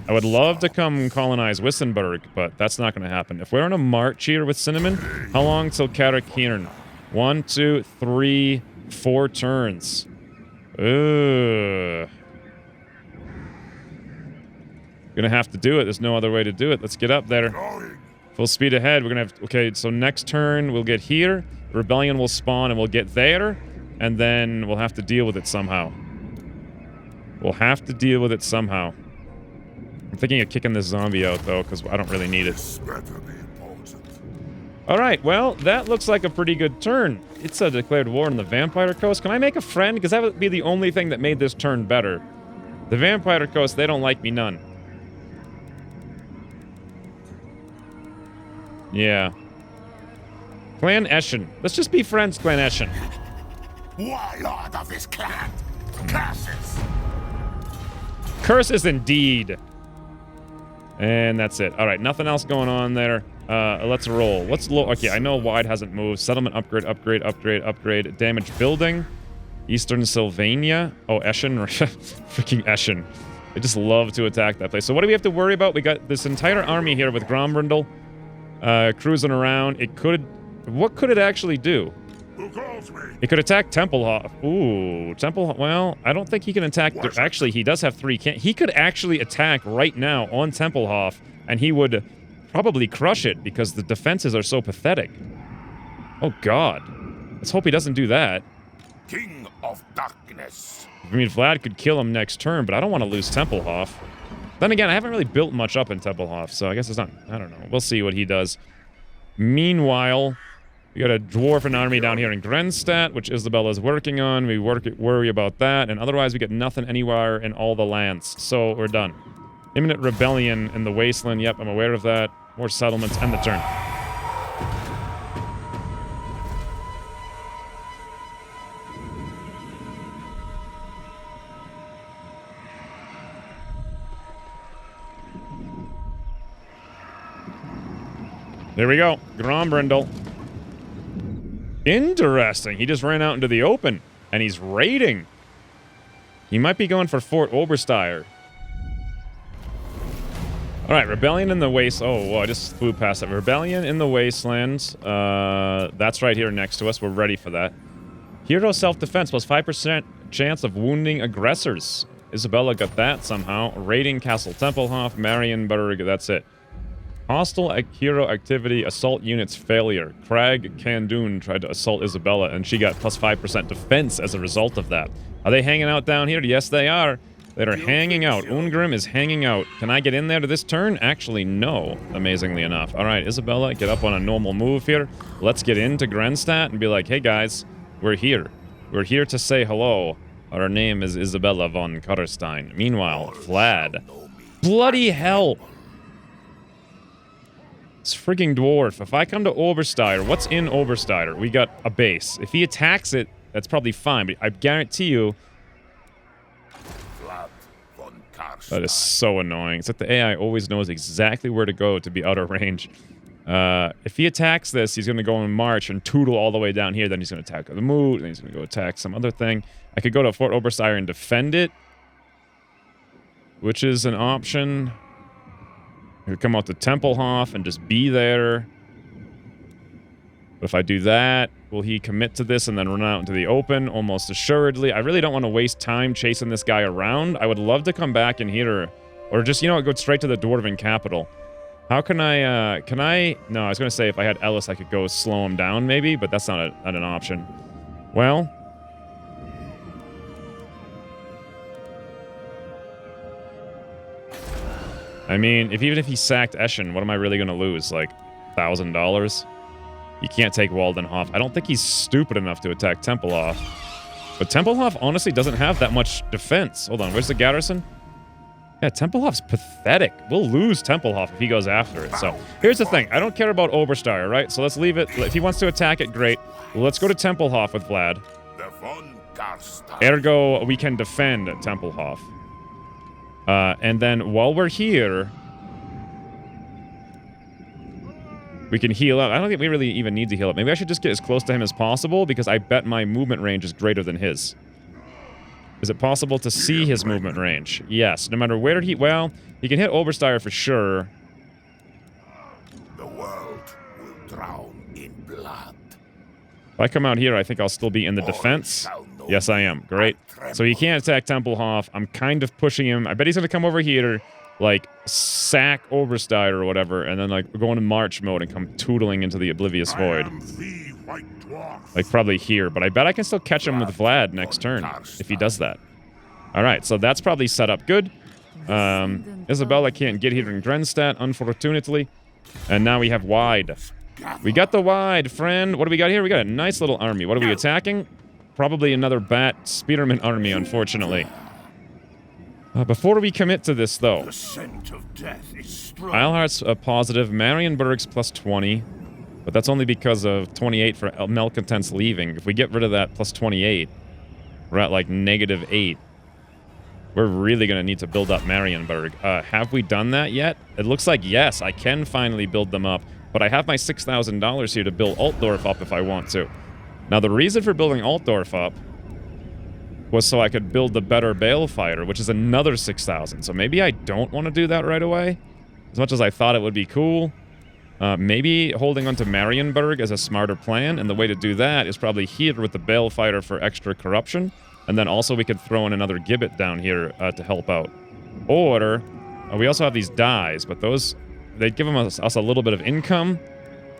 I would love to come colonize Wissenberg, but that's not going to happen. If we're on a march here with Cinnamon, how long till Carrick Hearn? 1, 2, 3, 4 turns. Ugh. Gonna have to do it. There's no other way to do it. Let's get up there. Full speed ahead. We're gonna have... Okay, so next turn, we'll get here. The rebellion will spawn, and we'll get there. And then we'll have to deal with it somehow. We'll have to deal with it somehow. I'm thinking of kicking this zombie out, though, because I don't really need it. Alright, well, that looks like a pretty good turn. It's a declared war on the Vampire Coast. Can I make a friend? Because that would be the only thing that made this turn better. The Vampire Coast, they don't like me none. Yeah. Clan Eschen. Let's just be friends, Clan Eschen. Warlord of this clan. Curses. Curses indeed. And that's it. All right, nothing else going on there. Let's roll. Okay, I know Wide hasn't moved. Settlement upgrade, upgrade, upgrade, upgrade. Damage building. Eastern Sylvania. Oh, Eschen. Freaking Eschen. They just love to attack that place. So what do we have to worry about? We got this entire army here with Grombrindle. Cruising around. It could... What could it actually do? Who calls me? It could attack Templehof. Ooh, well, I don't think he can attack... Actually, he does have 3 he could actually attack right now on Templehof, and he would probably crush it because the defenses are so pathetic. Oh, God. Let's hope he doesn't do that. King of Darkness. I mean, Vlad could kill him next turn, but I don't want to lose Templehof. Then again, I haven't really built much up in Templehof, so I guess it's not... I don't know. We'll see what he does. Meanwhile, we got a dwarven army down here in Grenstadt, which Isabella's working on. We worry about that, and otherwise we get nothing anywhere in all the lands. So we're done. Imminent rebellion in the wasteland. Yep, I'm aware of that. More settlements, and the turn. There we go. Grombrindle. Interesting. He just ran out into the open, and he's raiding. He might be going for Fort Obersteier. All right, Rebellion in the Waste... Oh, whoa, I just flew past it. Rebellion in the Wastelands. That's right here next to us. We're ready for that. Hero self-defense plus 5% chance of wounding aggressors. Isabella got that somehow. Raiding Castle Tempelhof, Marienburg, that's it. Hostile hero activity, assault units failure. Crag Kandun tried to assault Isabella, and she got plus 5% defense as a result of that. Are they hanging out down here? Yes, they are. They are hanging out. Ungrim is hanging out. Can I get in there to this turn? Actually, no, amazingly enough. All right, Isabella, get up on a normal move here. Let's get into Grenstadt and be like, hey, guys, we're here. We're here to say hello. Our name is Isabella von Carstein. Meanwhile, Vlad. Bloody hell. This freaking dwarf. If I come to Obersteier, what's in Obersteier? We got a base. If he attacks it, that's probably fine, but I guarantee you... That is so annoying. It's like the AI always knows exactly where to go to be out of range. If he attacks this, he's going to go and march and tootle all the way down here. Then he's going to attack the moot. Then he's going to go attack some other thing. I could go to Fort Obersteier and defend it, which is an option. I could come out to Tempelhof and just be there. But if I do that, will he commit to this and then run out into the open? Almost assuredly. I really don't want to waste time chasing this guy around. I would love to come back in here. Or just, you know what, go straight to the Dwarven capital. How can I, No, I was going to say if I had Ellis, I could go slow him down maybe, but that's not an option. Well... I mean, even if he sacked Eschen, what am I really going to lose? Like, $1,000? You can't take Waldenhof. I don't think he's stupid enough to attack Tempelhof. But Tempelhof honestly doesn't have that much defense. Hold on, where's the garrison? Yeah, Tempelhof's pathetic. We'll lose Tempelhof if he goes after it. So, here's the thing. I don't care about Obersteier, right? So let's leave it. If he wants to attack it, great. Let's go to Tempelhof with Vlad. Ergo, we can defend Tempelhof. And then while we're here, we can heal up. I don't think we really even need to heal up. Maybe I should just get as close to him as possible because I bet my movement range is greater than his. Is it possible to see his movement range? Yes. No matter where he... Well, he can hit Obersteier for sure. The world will drown in blood. If I come out here, I think I'll still be in the defense. Yes, I am. Great. So he can't attack Tempelhof. I'm kind of pushing him. I bet he's going to come over here, like, sack Obersteier or whatever, and then, like, go into march mode and come tootling into the Oblivious Void. Like, probably here. But I bet I can still catch him with Vlad next turn, if he does that. Alright, so that's probably set up good. Isabella can't get here in Grenstadt, unfortunately. And now we have Wide. We got the Wide, friend. What do we got here? We got a nice little army. What are we attacking? Probably another Bat Spearman army, unfortunately. Before we commit to this, though, Eilhart's a positive, Marienburg's plus 20, but that's only because of 28 for Malcontent's leaving. If we get rid of that plus 28, we're at like -8. We're really going to need to build up Marienburg. Have we done that yet? It looks like yes, I can finally build them up, but I have my $6,000 here to build Altdorf up if I want to. Now, the reason for building Altdorf up was so I could build the better Balefighter, which is another 6,000. So maybe I don't want to do that right away, as much as I thought it would be cool. Maybe holding on to Marienburg is a smarter plan, and the way to do that is probably here with the Balefighter for extra corruption, and then also we could throw in another Gibbet down here to help out. Or, we also have these dies, but those, they'd give us a little bit of income.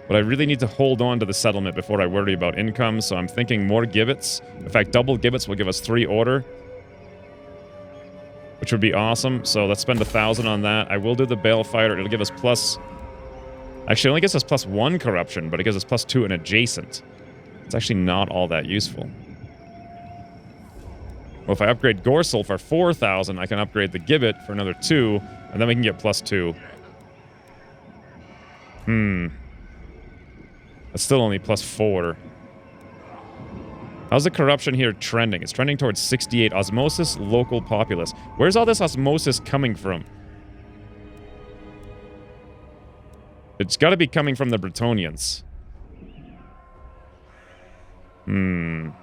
But I really need to hold on to the settlement before I worry about income, so I'm thinking more gibbets. In fact, double gibbets will give us 3 order, which would be awesome. So let's spend 1,000 on that. I will do the Balefighter. It'll give us plus... Actually, it only gives us plus 1 corruption, but it gives us plus 2 in adjacent. It's actually not all that useful. Well, if I upgrade Gorsel for 4,000, I can upgrade the gibbet for another 2, and then we can get plus 2. That's still only plus 4. How's the corruption here trending? It's trending towards 68. Osmosis, local populace. Where's all this osmosis coming from? It's got to be coming from the Bretonnians. Maybe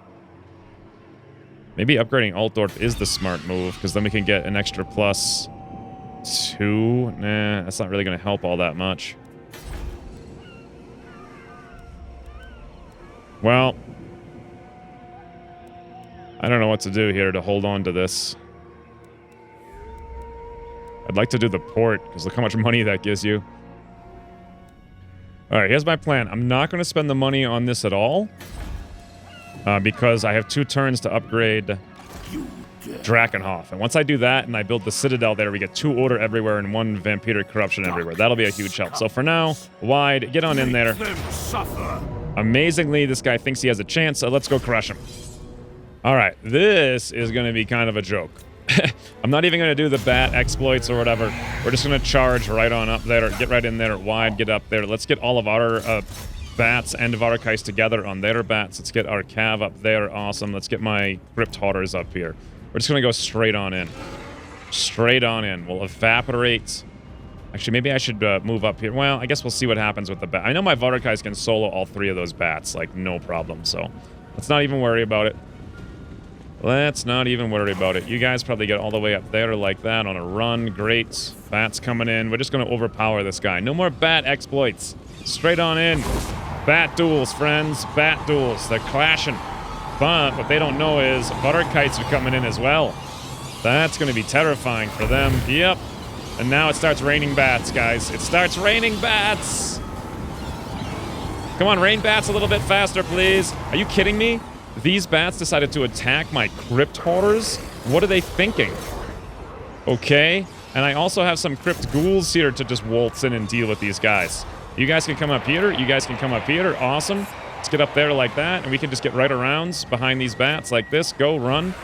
upgrading Altdorf is the smart move, because then we can get an extra plus 2. Nah, that's not really going to help all that much. Well, I don't know what to do here to hold on to this. I'd like to do the port, because look how much money that gives you. Alright, here's my plan. I'm not going to spend the money on this at all. Because I have 2 turns to upgrade Drakenhof. And once I do that and I build the Citadel there, we get 2 Order everywhere and 1 Vampiric Corruption everywhere. That'll be a huge help. So for now, Wide, get on in there. Amazingly, this guy thinks he has a chance, so let's go crush him. Alright, this is going to be kind of a joke. I'm not even going to do the bat exploits or whatever. We're just going to charge right on up there. Get right in there. Wide, get up there. Let's get all of our bats and Varkais together on their bats. Let's get our cav up there. Awesome. Let's get my Crypt Hoarders up here. We're just going to go straight on in. Straight on in. We'll evaporate. Actually, maybe I should move up here. Well, I guess we'll see what happens with the bat. I know my Varkais can solo all 3 of those bats, like, no problem. So let's not even worry about it. Let's not even worry about it. You guys probably get all the way up there like that on a run. Great. Bats coming in. We're just going to overpower this guy. No more bat exploits. Straight on in. Bat duels, friends. Bat duels. They're clashing. But what they don't know is Varkites are coming in as well. That's going to be terrifying for them. Yep. And now it starts raining bats, guys. It starts raining bats. Come on, rain bats a little bit faster, please. Are you kidding me? These bats decided to attack my Crypt Hoarders? What are they thinking? Okay. And I also have some Crypt Ghouls here to just waltz in and deal with these guys. You guys can come up here. You guys can come up here. Awesome. Let's get up there like that. And we can just get right around behind these bats like this. Go, run.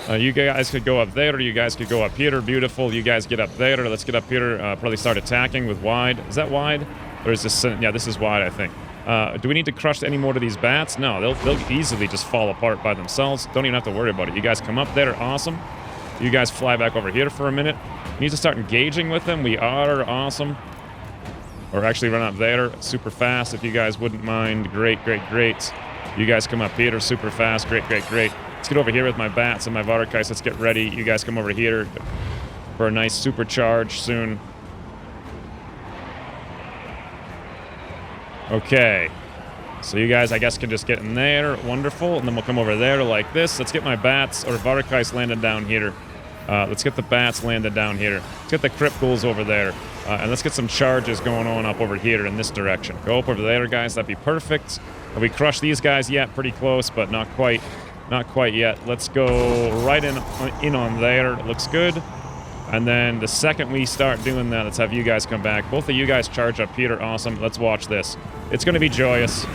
You guys could go up there. Or you guys could go up here. Beautiful. You guys get up there. Let's get up here. Probably start attacking with Wide. Is that Wide? Or is this... Yeah, this is Wide, I think. Do we need to crush any more of these bats? No, they'll easily just fall apart by themselves. Don't even have to worry about it. You guys come up there. Awesome. You guys fly back over here for a minute. We need to start engaging with them. We are. Awesome. Or actually run up there super fast if you guys wouldn't mind. Great, great, great. You guys come up here super fast. Great, great, great. Let's get over here with my bats and my Varkais. Let's get ready. You guys come over here for a nice supercharge soon. Okay. So you guys, I guess, can just get in there. Wonderful. And then we'll come over there like this. Let's get my bats or Varkais landed down here. Let's get the bats landed down here. Let's get the Crypt Ghouls over there. And let's get some charges going on up over here in this direction. Go up over there, guys. That'd be perfect. Have we crushed these guys yet? Pretty close, but not quite. Not quite yet. Let's go right in on there. It looks good. And then the second we start doing that, let's have you guys come back. Both of you guys charge up here. Awesome. Let's watch this. It's going to be joyous.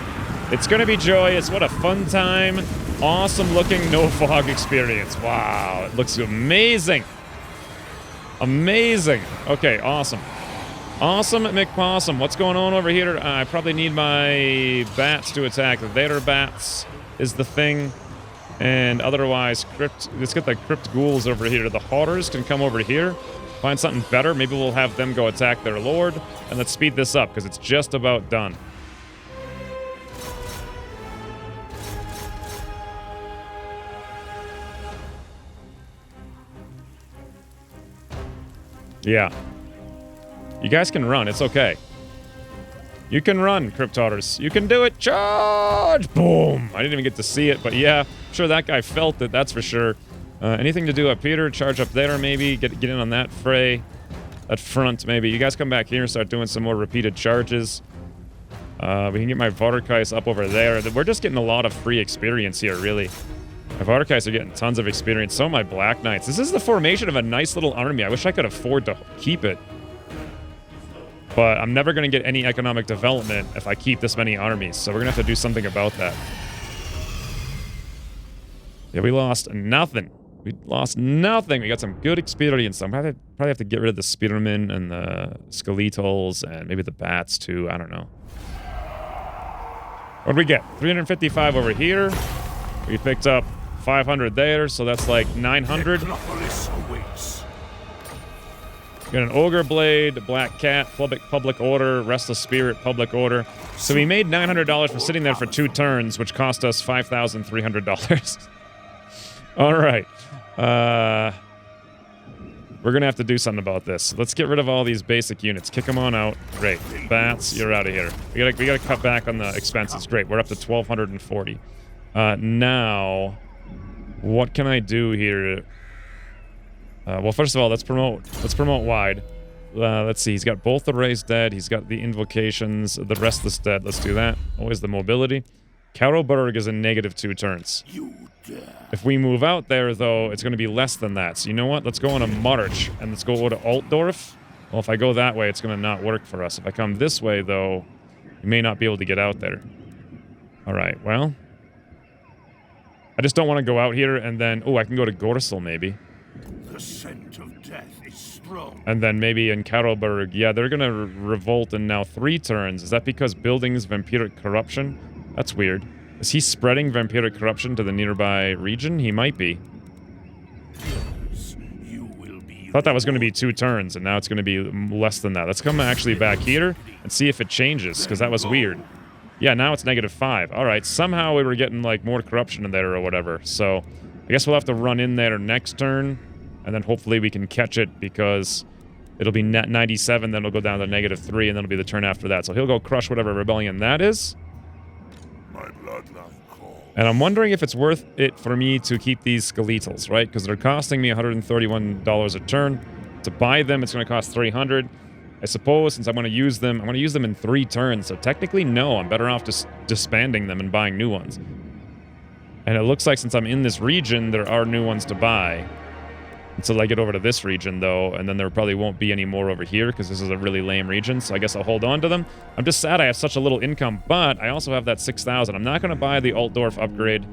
It's going to be joyous. What a fun time. Awesome looking no fog experience. Wow. It looks amazing. Amazing. Okay, awesome. Awesome, McPossum. What's going on over here? I probably need my bats to attack. Their bats is the thing. And otherwise, let's get the Crypt Ghouls over here. The Hoarders can come over here. Find something better. Maybe we'll have them go attack their lord. And let's speed this up, because it's just about done. Yeah. You guys can run. It's okay. You can run, Crypt Hoarders. You can do it. Charge! Boom! I didn't even get to see it, but yeah. I'm sure that guy felt it, that's for sure. Anything to do up here? Charge up there, maybe. Get in on that fray. That front, maybe. You guys come back here and start doing some more repeated charges. We can get my Varkais up over there. We're just getting a lot of free experience here, really. My Varkais are getting tons of experience. So my Black Knights. This is the formation of a nice little army. I wish I could afford to keep it. But I'm never going to get any economic development if I keep this many armies. So we're going to have to do something about that. Yeah, we lost nothing. We lost nothing. We got some good experience. I'm probably have to get rid of the Spearmen and the Skeletals and maybe the Bats too. I don't know. What did we get? 355 over here. We picked up 500 there, so that's like 900. Got an Ogre Blade, Black Cat, Public Order, Restless Spirit, Public Order. So we made $900 for sitting there for 2 turns, which cost us $5,300. All right. We're going to have to do something about this. Let's get rid of all these basic units. Kick them on out. Great. Bats, you're out of here. We gotta cut back on the expenses. Great. We're up to 1,240. Now, what can I do here? Well, first of all, let's promote wide. Let's see. He's got both the rays dead. He's got the invocations. The restless dead. Let's do that. Always the mobility. Karlberg is in -2 turns. If we move out there, though, it's going to be less than that. So you know what? Let's go on a march, and let's go to Altdorf. Well, if I go that way, it's going to not work for us. If I come this way, though, we may not be able to get out there. All right, well. I just don't want to go out here, and then... Oh, I can go to Gorsel, maybe. The scent of death is strong. And then maybe in Karlberg, yeah, they're going to revolt in now 3 turns. Is that because buildings vampiric corruption? That's weird. Is he spreading vampiric corruption to the nearby region? He might be. Yes, you will be. Thought that was going to be 2 turns, and now it's going to be less than that. Let's come actually back here and see if it changes, because that was weird. Yeah, now it's -5. All right, somehow we were getting, like, more corruption in there or whatever. So I guess we'll have to run in there next turn, and then hopefully we can catch it, because it'll be net 97, then it'll go down to -3, and then it'll be the turn after that. So he'll go crush whatever rebellion that is. My bloodline calls. And I'm wondering if it's worth it for me to keep these skeletals, right? Because they're costing me $131 a turn. To buy them, it's going to cost $300. I suppose since I'm going to use them, I'm going to use them in 3 turns. So technically, no, I'm better off just disbanding them and buying new ones. And it looks like since I'm in this region, there are new ones to buy. Until I get over to this region, though, and then there probably won't be any more over here because this is a really lame region, so I guess I'll hold on to them. I'm just sad I have such a little income, but I also have that 6,000. I'm not going to buy the Altdorf upgrade.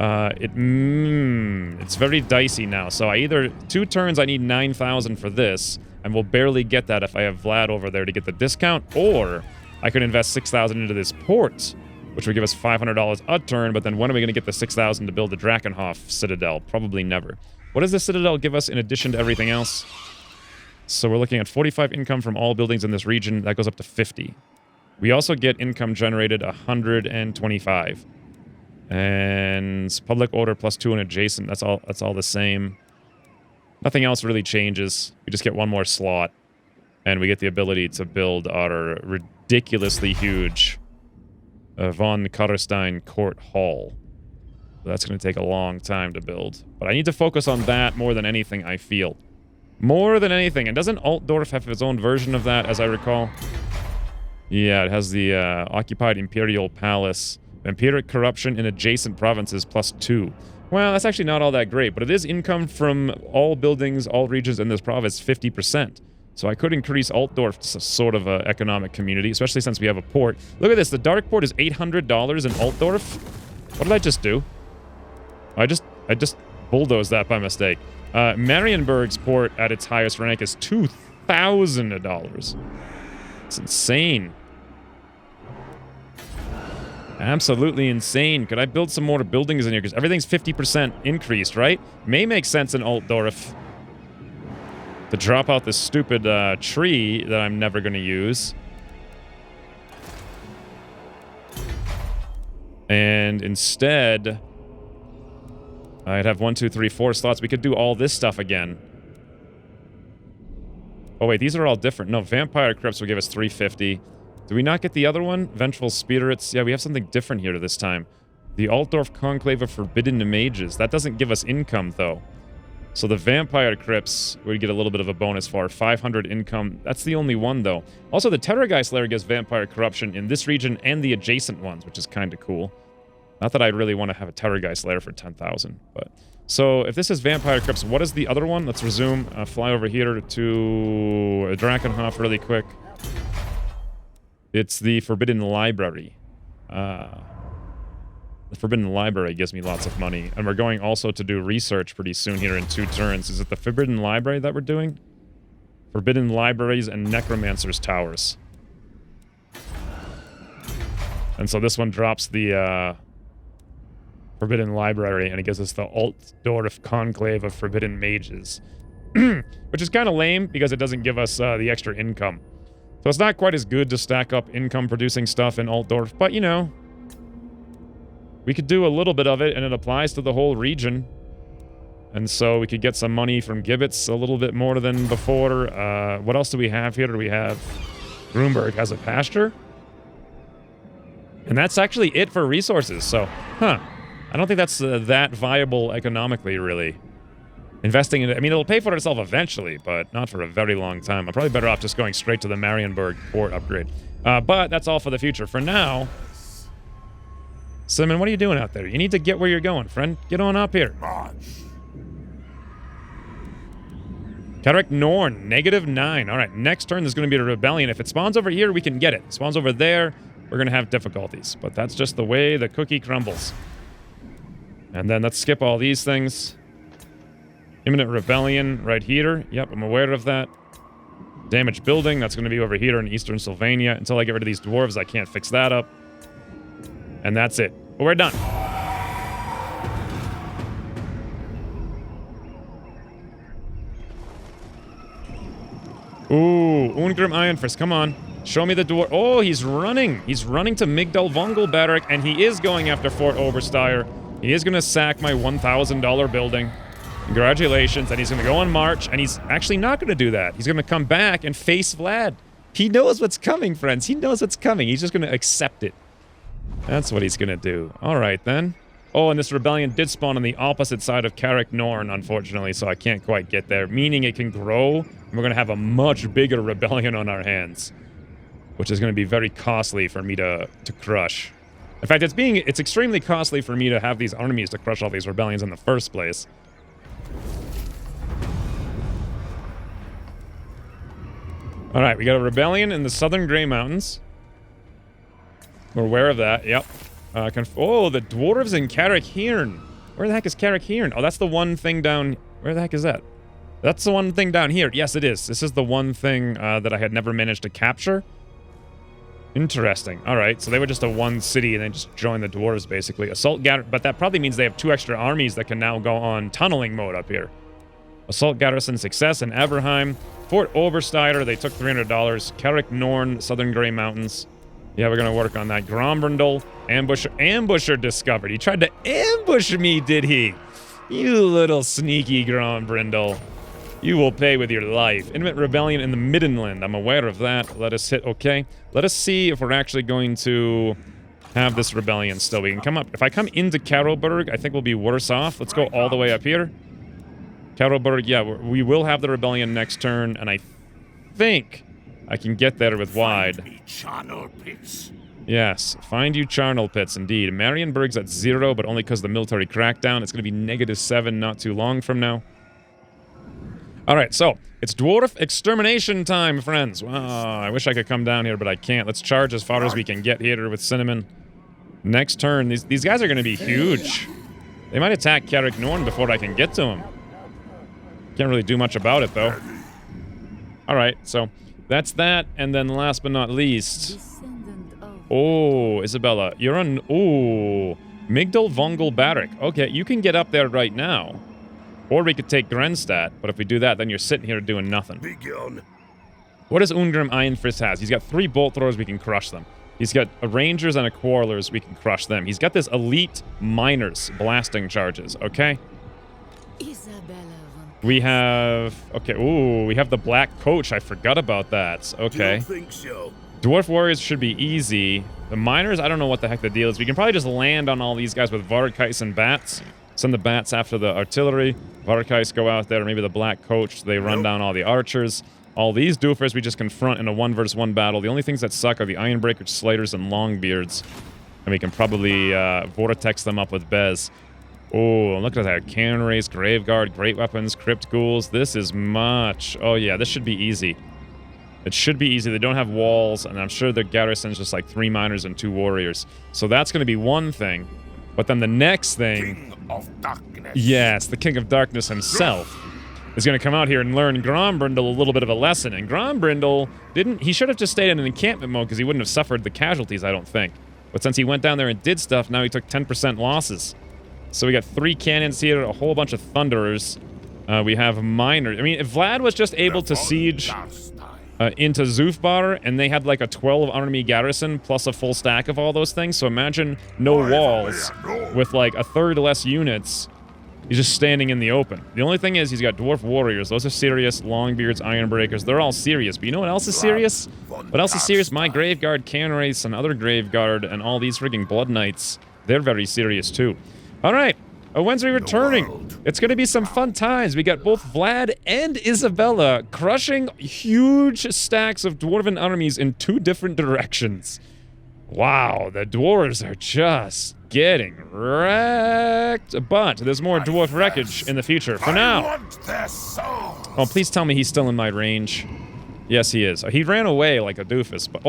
It's very dicey now, so I either... 2 turns, I need 9,000 for this, and we'll barely get that if I have Vlad over there to get the discount, or I could invest 6,000 into this port, which would give us $500 a turn, but then when are we going to get the 6,000 to build the Drakenhof Citadel? Probably never. What does the Citadel give us in addition to everything else? So we're looking at 45 income from all buildings in this region. That goes up to 50. We also get income generated 125. And public order +2 and adjacent. That's all the same. Nothing else really changes. We just get 1 more slot. And we get the ability to build our ridiculously huge von Carstein Court Hall. That's going to take a long time to build. But I need to focus on that more than anything, I feel. More than anything. And doesn't Altdorf have its own version of that, as I recall? Yeah, it has the occupied Imperial Palace. Vampiric corruption in adjacent provinces +2. Well, that's actually not all that great, but it is income from all buildings, all regions in this province, 50%. So I could increase Altdorf's sort of economic community, especially since we have a port. Look at this. The Dark Port is $800 in Altdorf. What did I just do? I just bulldozed that by mistake. Marienburg's port at its highest rank is $2,000. It's insane. Absolutely insane. Could I build some more buildings in here? Because everything's 50% increased, right? May make sense in Altdorf to drop out this stupid tree that I'm never going to use. And instead... I'd have 1, 2, 3, 4 slots. We could do all this stuff again. Oh, wait. These are all different. No, Vampire Crypts will give us 350. Do we not get the other one? Vengeful Spirits. Yeah, we have something different here this time. The Altdorf Conclave of Forbidden Mages. That doesn't give us income, though. So the Vampire Crypts would get a little bit of a bonus for 500 income. That's the only one, though. Also, the Terrorgeist Lair gives Vampire Corruption in this region and the adjacent ones, which is kind of cool. Not that I really want to have a Terrorgeist Lair for 10,000, but... So, if this is Vampire Crypts, what is the other one? Let's resume. Fly over here to Drakenhof really quick. It's the Forbidden Library. The Forbidden Library gives me lots of money. And we're going also to do research pretty soon here in 2 turns. Is it the Forbidden Library that we're doing? Forbidden Libraries and Necromancer's Towers. And so this one drops the... Forbidden Library, and it gives us the Altdorf Conclave of Forbidden Mages. Which is kind of lame, because it doesn't give us the extra income. So it's not quite as good to stack up income-producing stuff in Altdorf, but, you know, we could do a little bit of it, and it applies to the whole region. And so we could get some money from Gibbets, a little bit more than before. What else do we have here? Do we have... Grunberg has a pasture? And that's actually it for resources, so, huh. I don't think that's that viable economically, really. investing in it. I mean, it'll pay for itself eventually, but not for a very long time. I'm probably better off just going straight to the Marienburg port upgrade. But that's all for the future. For now, Simon, what are you doing out there? You need to get where you're going, friend. Get on up here. March. Carrick Norn, -9. All right, next turn there's going to be a rebellion. If it spawns over here, we can get it. It spawns over there, we're going to have difficulties. But that's just the way the cookie crumbles. And then let's skip all these things. Imminent rebellion right here. Yep, I'm aware of that. Damaged building, that's going to be over here in eastern Sylvania. Until I get rid of these dwarves, I can't fix that up. And that's it. But we're done. Ooh, Ungrim Ironfist, come on. Show me the dwarf. Oh, he's running. He's running to Migdal Vongel Barrack, and he is going after Fort Oberstyre. He is going to sack my $1,000 building. Congratulations. And he's going to go on march, and he's actually not going to do that. He's going to come back and face Vlad. He knows what's coming, friends. He knows what's coming. He's just going to accept it. That's what he's going to do. All right, then. Oh, and this rebellion did spawn on the opposite side of Carrick Norn, unfortunately, so I can't quite get there, meaning it can grow, and we're going to have a much bigger rebellion on our hands, which is going to be very costly for me to crush. In fact, it's extremely costly for me to have these armies to crush all these rebellions in the first place. All right, we got a rebellion in the southern Grey Mountains. We're aware of that, yep. Oh, the dwarves in Carrick Hearn. Where the heck is Carrick Hearn? Oh, that's the one thing down... Where the heck is that? That's the one thing down here. Yes, it is. This is the one thing that I had never managed to capture. Interesting. All right, so they were just a one city and then just joined the dwarves, basically. Assault garrison, but that probably means they have 2 extra armies that can now go on tunneling mode up here. Assault garrison success in Everheim. Fort Oberstyre, they took $300. Carrick Norn, Southern Grey Mountains. Yeah, we're going to work on that. Grombrindle, ambusher discovered. He tried to ambush me, did he? You little sneaky Grombrindle. You will pay with your life. Intimate rebellion in the Middenland. I'm aware of that. Let us hit okay. Let us see if we're actually going to have this rebellion still. We can come up. If I come into Karlberg, I think we'll be worse off. Let's go all the way up here. Karlberg, yeah, we will have the rebellion next turn, and I think I can get there with wide. Yes, find you charnel pits, indeed. Marienburg's at 0, but only because of the military crackdown. It's going to be -7 not too long from now. All right, so it's dwarf extermination time, friends. Wow, I wish I could come down here, but I can't. Let's charge as far as we can get here with Cinnamon. Next turn, these guys are going to be huge. They might attack Carrick Norn before I can get to them. Can't really do much about it, though. All right, so that's that, and then last but not least... Oh, Isabella, you're on... Oh, Migdal Vongel Barrack. Okay, you can get up there right now. Or we could take Grenstadt, but if we do that, then you're sitting here doing nothing. What does Ungrim Ironfist has? He's got 3 bolt throwers, we can crush them. He's got a Rangers and a Quarrelers, we can crush them. He's got this elite Miners blasting charges, okay? We have... Okay, ooh, we have the Black Coach. I forgot about that. Okay. Don't think so. Dwarf Warriors should be easy. The Miners, I don't know what the heck the deal is. We can probably just land on all these guys with Varkais and Bats. Send the Bats after the artillery. Varkais go out there, maybe the Black Coach. They run down all the archers. All these doofers we just confront in a 1-versus-1 battle. The only things that suck are the Ironbreakers, Slaters, and Longbeards. And we can probably vortex them up with Bez. Oh, look at that. Cannon Race, Graveguard, Great Weapons, Crypt Ghouls. This is much. Oh, yeah, this should be easy. It should be easy. They don't have walls, and I'm sure their garrison's just like 3 miners and 2 warriors. So that's going to be one thing. But then the next thing... King of Darkness. Yes, the King of Darkness himself is going to come out here and learn Grombrindle a little bit of a lesson. And Grombrindle didn't... He should have just stayed in an encampment mode because he wouldn't have suffered the casualties, I don't think. But since he went down there and did stuff, now he took 10% losses. So we got 3 cannons here, a whole bunch of Thunderers. We have Miners. I mean, if Vlad was just able to siege into Zhufbar, and they had like a 12-army garrison plus a full stack of all those things, so imagine no walls with like a third less units. He's just standing in the open. The only thing is he's got Dwarf Warriors. Those are serious. Longbeards, Ironbreakers, they're all serious. But you know what else is serious? What else is serious? My Graveguard, Cannon Race, and other Graveguard, and all these frigging Blood Knights, they're very serious too. All right. When's we returning? world. It's gonna be some fun times. We got both Vlad and Isabella crushing huge stacks of dwarven armies in 2 different directions. Wow, the dwarves are just getting wrecked. But there's more dwarf wreckage in the future. For I now. want their souls. Oh, please tell me he's still in my range. Yes, he is. He ran away like a doofus. But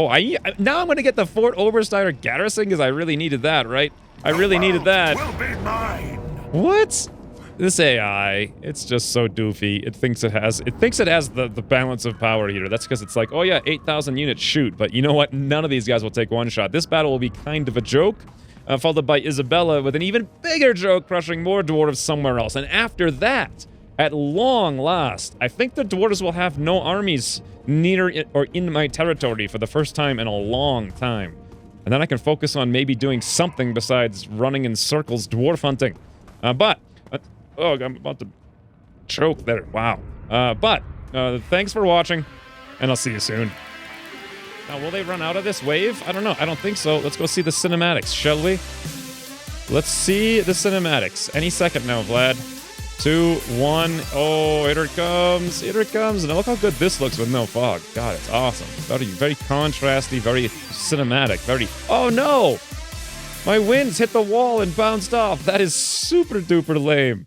now I'm gonna get the Fort Obersteiner garrison because I really needed that, right? I really needed that. Will be mine. What? This AI, it's just so doofy. It thinks it has the balance of power here. That's because it's like, oh yeah, 8,000 units, shoot. But you know what? None of these guys will take one shot. This battle will be kind of a joke, followed by Isabella with an even bigger joke, crushing more dwarves somewhere else. And after that, at long last, I think the dwarves will have no armies near or in my territory for the first time in a long time. And then I can focus on maybe doing something besides running in circles dwarf hunting. Oh, I'm about to choke there. Wow. Thanks for watching, and I'll see you soon. Now, will they run out of this wave? I don't know. I don't think so. Let's go see the cinematics, shall we? Let's see the cinematics. Any second now, Vlad. 2, 1. Oh, here it comes. Here it comes. And look how good this looks with no fog. God, it's awesome. Very, very contrasty, very cinematic, very... Oh, no! My winds hit the wall and bounced off. That is super duper lame.